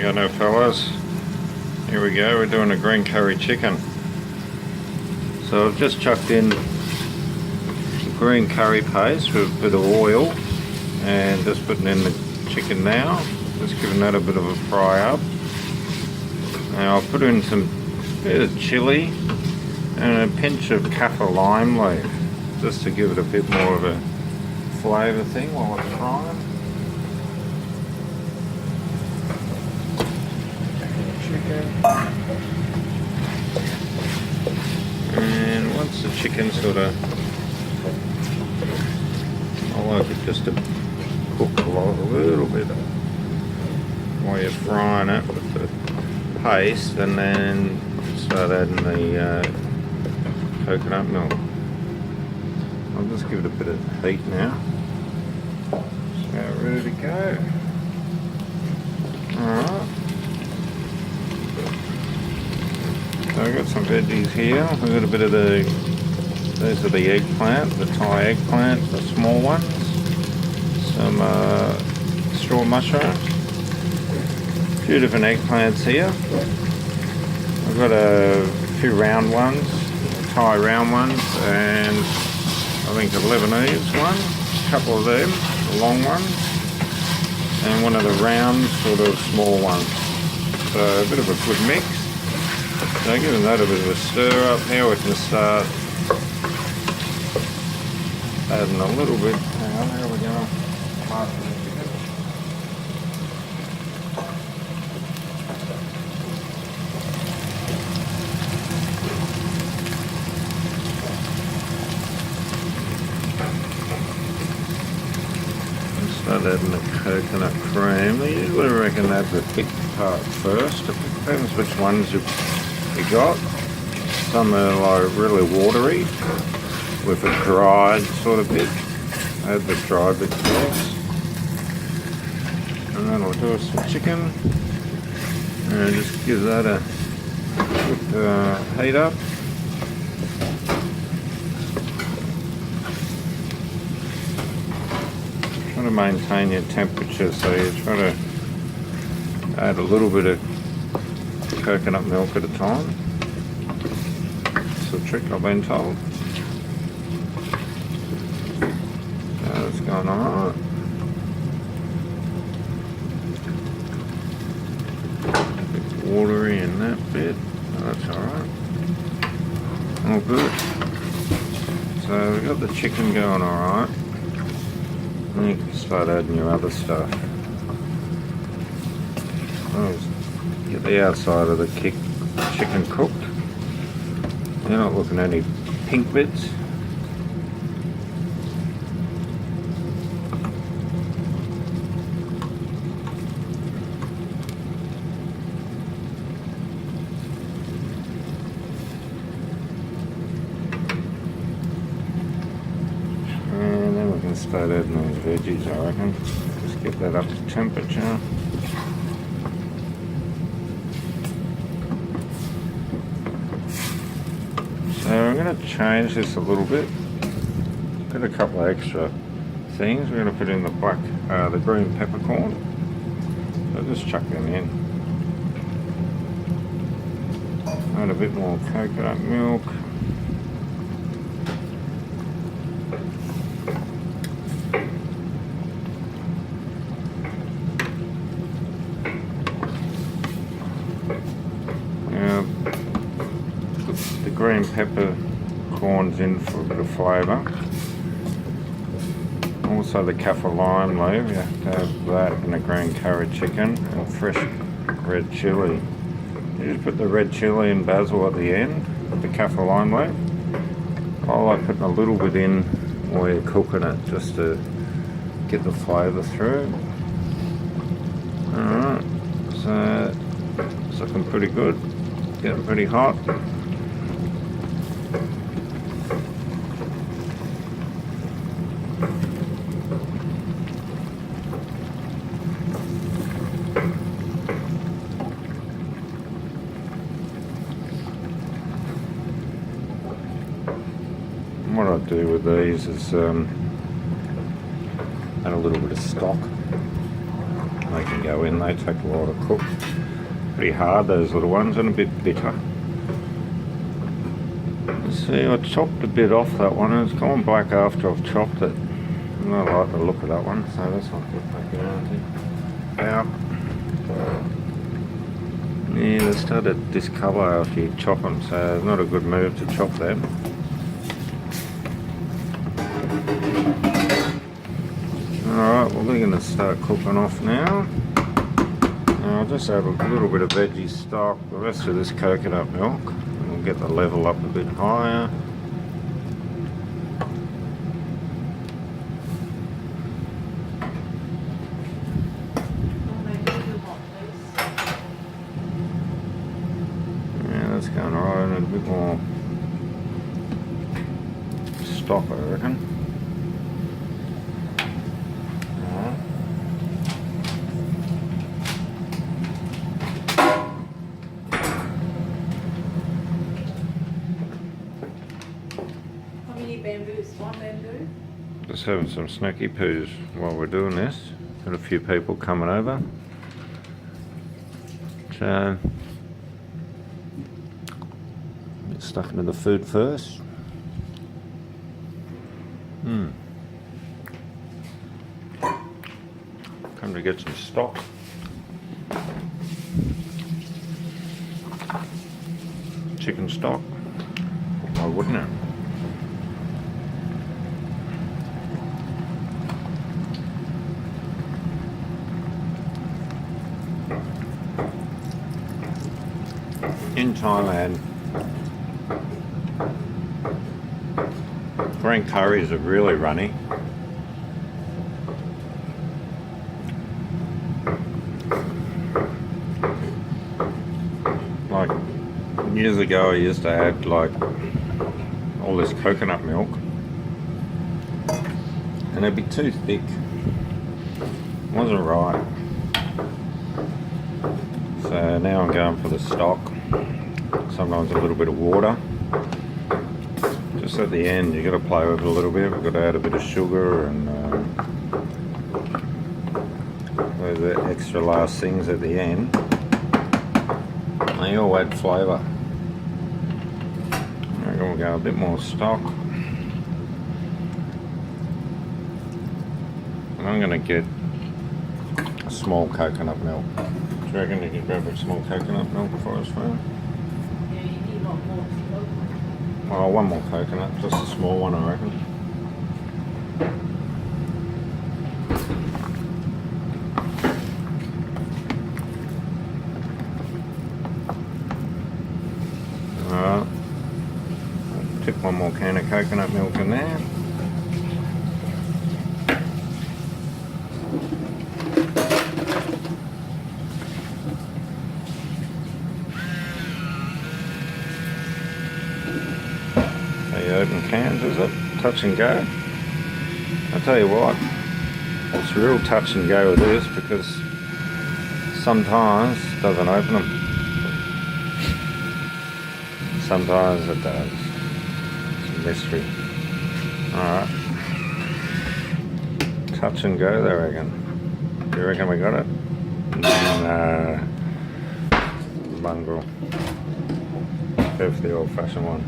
go now, fellas. Here we go, we're doing a green curry chicken. So I've just chucked in the green curry paste with a bit of oil and just putting in the chicken now. Just giving that a bit of a fry up. Now I'll put in some bit of chilli and a pinch of kaffir lime leaf just to give it a bit more of a flavour thing while it's frying. And once the chicken sort of, I like it just to cook a little bit while you're frying it with the paste, and then start adding the coconut milk. I'll just give it a bit of heat now. So ready to go. Alright. So I've got some veggies here. I've got a bit of these are the eggplant, the Thai eggplant, the small ones. Some straw mushroom. A few different eggplants here. I've got a few round ones, Thai round ones, and I think a Lebanese one. A couple of them, the long ones, and one of the round sort of small ones. So a bit of a good mix. So giving that a bit of a stir up. Now we can start adding a little bit. Hang on, here we go. Start adding the coconut cream. I usually reckon add the thick part first. It depends which ones you got. Some are like really watery with a dried sort of bit. Add the dry bit first. And then we'll do some chicken. And just give that a good heat up. Try to maintain your temperature, so you try to add a little bit of coconut milk at a time. That's the trick I've been told. So it's going alright. A bit watery in that bit. Oh, that's alright. All good. So we've got the chicken going alright. Then you can start adding your other stuff. Get the outside of the chicken cooked. You're not looking at any pink bits. And then we can start adding those veggies, I reckon. Just get that up to temperature. So I'm going to change this a little bit. Put a couple of extra things. We're going to put in the the green peppercorn. So just chuck them in. Add a bit more coconut milk. The green peppercorns in for a bit of flavour. Also the kaffir lime leaf, you have to have that in a green curry chicken, and fresh red chilli. You just put the red chilli and basil at the end, the kaffir lime leaf. I like putting a little bit in while you're cooking it, just to get the flavour through. Alright, so it's looking pretty good, getting pretty hot. What I do with these is add a little bit of stock. they can go in. They take a while to cook. Pretty hard, those little ones, and a bit bitter. See, I chopped a bit off that one, and it's gone black after I've chopped it. I don't like the look of that one, so this one could take it out. Yeah, they start to discolour after you chop them, so it's not a good move to chop them. Alright, well they're going to start cooking off now. I'll just add a little bit of veggie stock, the rest of this coconut milk. We'll get the level up a bit higher. Yeah, that's going alright, and a bit more stock, I reckon. Just having some snacky poos while we're doing this. Got a few people coming over. So, get stuck into the food first. Come to get some stock. Chicken stock. Why wouldn't it? In Thailand, green curries are really runny. Like years ago I used to add like all this coconut milk and it'd be too thick. It wasn't right. So now I'm going for the stock. Sometimes a little bit of water. Just at the end, you got to play with it a little bit. We've got to add a bit of sugar and those are the extra last things at the end. They all add flavour. I'm going to go a bit more stock. And I'm going to get a small coconut milk. Do you reckon you can grab a small coconut milk for us, Fran? Oh, one more coconut, just a small one, I reckon. Alright, I'll tip one more can of coconut milk in there. Open cans, is it? Touch and go. I tell you what, it's real touch and go with this because sometimes it doesn't open them. Sometimes it does. It's a mystery. Alright. Touch and go, I reckon. Do you reckon we got it? No. Bungle. Go for the old fashioned one.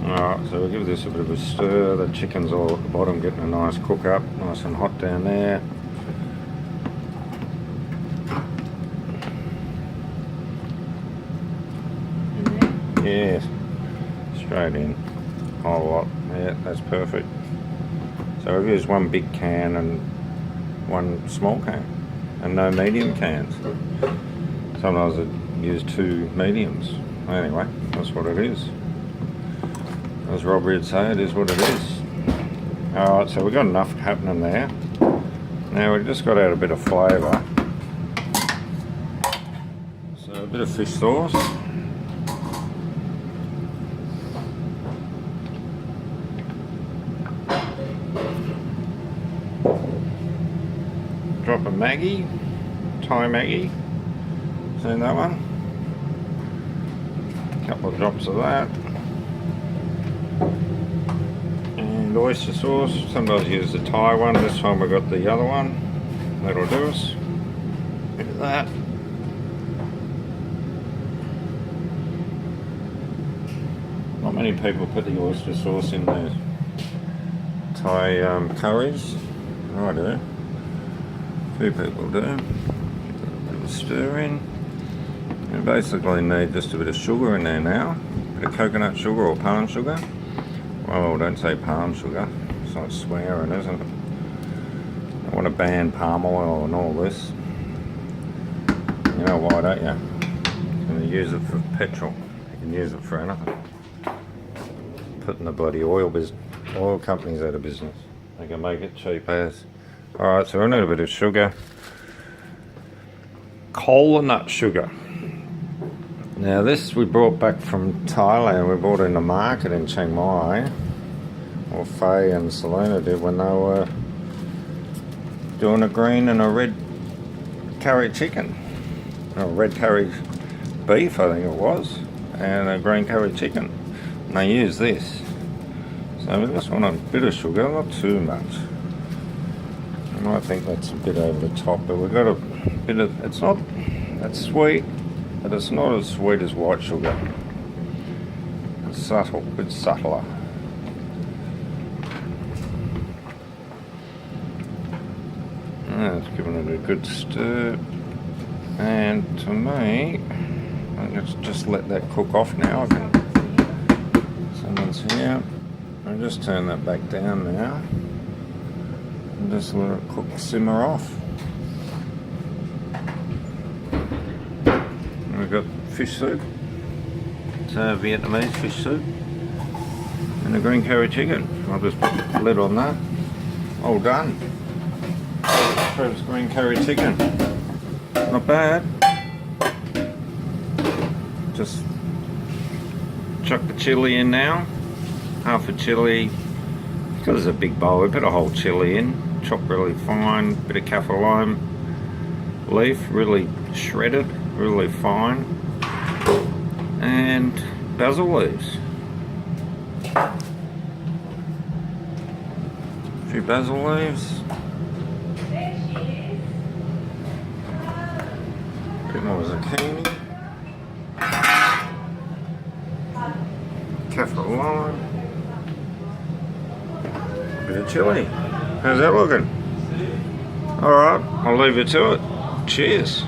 Alright, so we'll give this a bit of a stir. The chicken's all at the bottom getting a nice cook up, nice and hot down there. Yeah, straight in. Whole lot. Yeah, that's perfect. So we've used one big can and one small can and no medium cans. Sometimes I use two mediums. Anyway, that's what it is. As Robbie would say, it is what it is. Alright, so we've got enough happening there. Now we've just got to add a bit of flavour. So a bit of fish sauce. Drop of Maggie, Thai Maggie. Seen that one? A couple of drops of that. And oyster sauce. Sometimes I use the Thai one. This time we got the other one. That'll do us. Bit of that. Not many people put the oyster sauce in their Thai curries. I do. A few people do. Give it a bit of stir in. You basically need just a bit of sugar in there now. A bit of coconut sugar or palm sugar. Well, don't say palm sugar. It's like swearing, isn't it? I want to ban palm oil and all this. You know why, don't you? You're going to use it for petrol. You can use it for anything. Putting the bloody oil companies out of business. They can make it cheap as. Alright, so I need a bit of sugar. Cola nut sugar. Now this we brought back from Thailand. We bought it in the market in Chiang Mai. Or Faye and Selena did when they were doing a green and a red curry chicken. Or red curry beef, I think it was. And a green curry chicken. And they use this. So we just want a bit of sugar, not too much. You might think that's a bit over the top, but we've got a bit of, it's not that sweet, but it's not as sweet as white sugar. It's subtle, a bit subtler. It's giving it a good stir. And to me, I'll just let that cook off now. Someone's here. I'll just turn that back down now. And just let it cook, simmer off. And we've got fish soup. It's Vietnamese fish soup. And a green curry chicken. I'll just put the lid on that. All done. Trev's green curry chicken. Not bad. Just chuck the chilli in now. Half a chilli. Because it's a big bowl, we put a whole chilli in. Chop really fine. Bit of kaffir lime leaf, really shredded, really fine. And basil leaves. A few basil leaves. A bit more zucchini. Kaffir lime. Bit of chilli. How's that looking? Alright, I'll leave you to it. Cheers.